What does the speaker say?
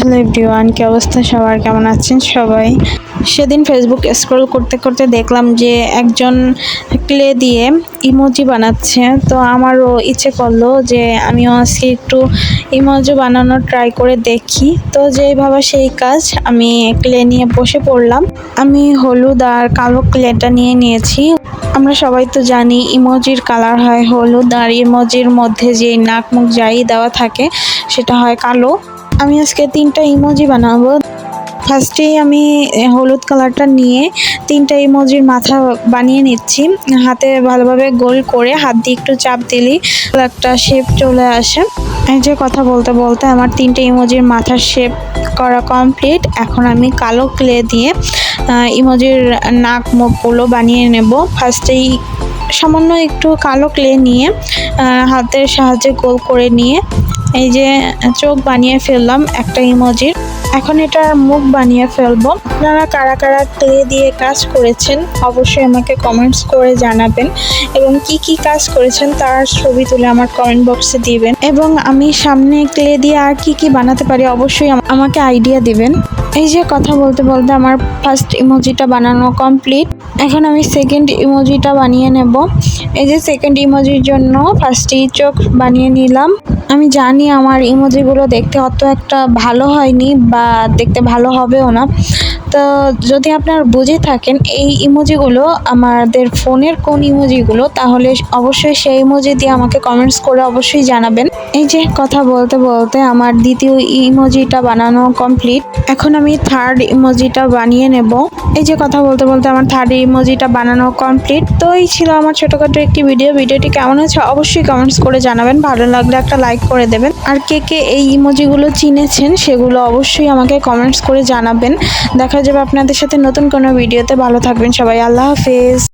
Hello everyone, কি অবস্থা সবার? কেমন আছেন সবাই? সেদিন ফেসবুক স্ক্রল করতে করতে দেখলাম যে একজন ক্লে দিয়ে ইমোজি বানাচ্ছে। তো আমারও ইচ্ছে করলো যে আমিও আজকে একটু ইমোজি বানানোর ট্রাই করে দেখি। তো যেই ভাবা সেই কাজ, আমি ক্লে নিয়ে বসে পড়লাম। আমি হলুদ আর কালো ক্লেটা নিয়ে নিয়েছি। আমরা সবাই তো জানি ইমোজির কালার হয় হলুদ, আর ইমোজির মধ্যে যে নাক মুখ যাই দেওয়া থাকে সেটা হয় কালো। আমি আজকে 3টা ইমোজি বানাবো। ফার্স্টেই আমি হলুদ কালারটা নিয়ে 3টা ইমোজির মাথা বানিয়ে নিচ্ছি। হাতে ভালোভাবে গোল করে হাত দিয়ে একটু চাপ দিলেই একটা শেপ চলে আসে। এই যে কথা বলতে বলতে আমার 3টে ইমোজির মাথার শেপ করা কমপ্লিট। এখন আমি কালো ক্লে দিয়ে ইমোজির নাক মুখগুলো বানিয়ে নেব। ফার্স্টেই সামান্য একটু কালো ক্লে নিয়ে হাতের সাহায্যে গোল করে নিয়ে এই যে চোখ বানিয়ে ফেললাম একটা ইমোজির। এখন এটার মুখ বানিয়ে ফেলবো। আপনারা কারা কারা ক্লে দিয়ে কাজ করেছেন অবশ্যই আমাকে কমেন্টস করে জানাবেন, এবং কি কি কাজ করেছেন তার ছবি তুলে আমার কমেন্ট বক্সে দিবেন, এবং আমি সামনে ক্লে দিয়ে আর কি কি বানাতে পারি অবশ্যই আমাকে আইডিয়া দিবেন। এই যে কথা বলতে বলতে আমার ফার্স্ট ইমোজিটা বানানো কমপ্লিট। এখন আমি সেকেন্ড ইমোজিটা বানিয়ে নেব। এই যে সেকেন্ড ইমোজির জন্য ফার্স্টেই চোখ বানিয়ে নিলাম। আমি জানি আমার ইমোজিগুলো দেখতে অত একটা ভালো হয়নি বা দেখতে ভালো হবেও না। তো যদি আপনারা বুঝে থাকেন এই ইমোজিগুলো আমাদের ফোনের কোন ইমোজিগুলো, তাহলে অবশ্যই সেই ইমোজি দিয়ে আমাকে কমেন্টস করে অবশ্যই জানাবেন। এই যে কথা বলতে বলতে আমার দ্বিতীয় ইমোজিটা বানানো কমপ্লিট। এখন আমি থার্ড ইমোজিটা বানিয়ে নেব। এই যে কথা বলতে বলতে আমার থার্ড ইমোজিটা বানানো কমপ্লিট। তো এই ছিল আমার ছোটোখাটো একটি ভিডিওটি কেমন হয়েছে অবশ্যই কমেন্টস করে জানাবেন। ভালো লাগলে একটা লাইক করে দেবেন। আর কে কে এই ইমোজিগুলো চিনেছেন সেগুলো অবশ্যই আমাকে কমেন্টস করে জানাবেন। দেখা যাবে আপনাদের সাথে নতুন কোনো ভিডিওতে। ভালো থাকবেন সবাই, আল্লাহ হাফেজ।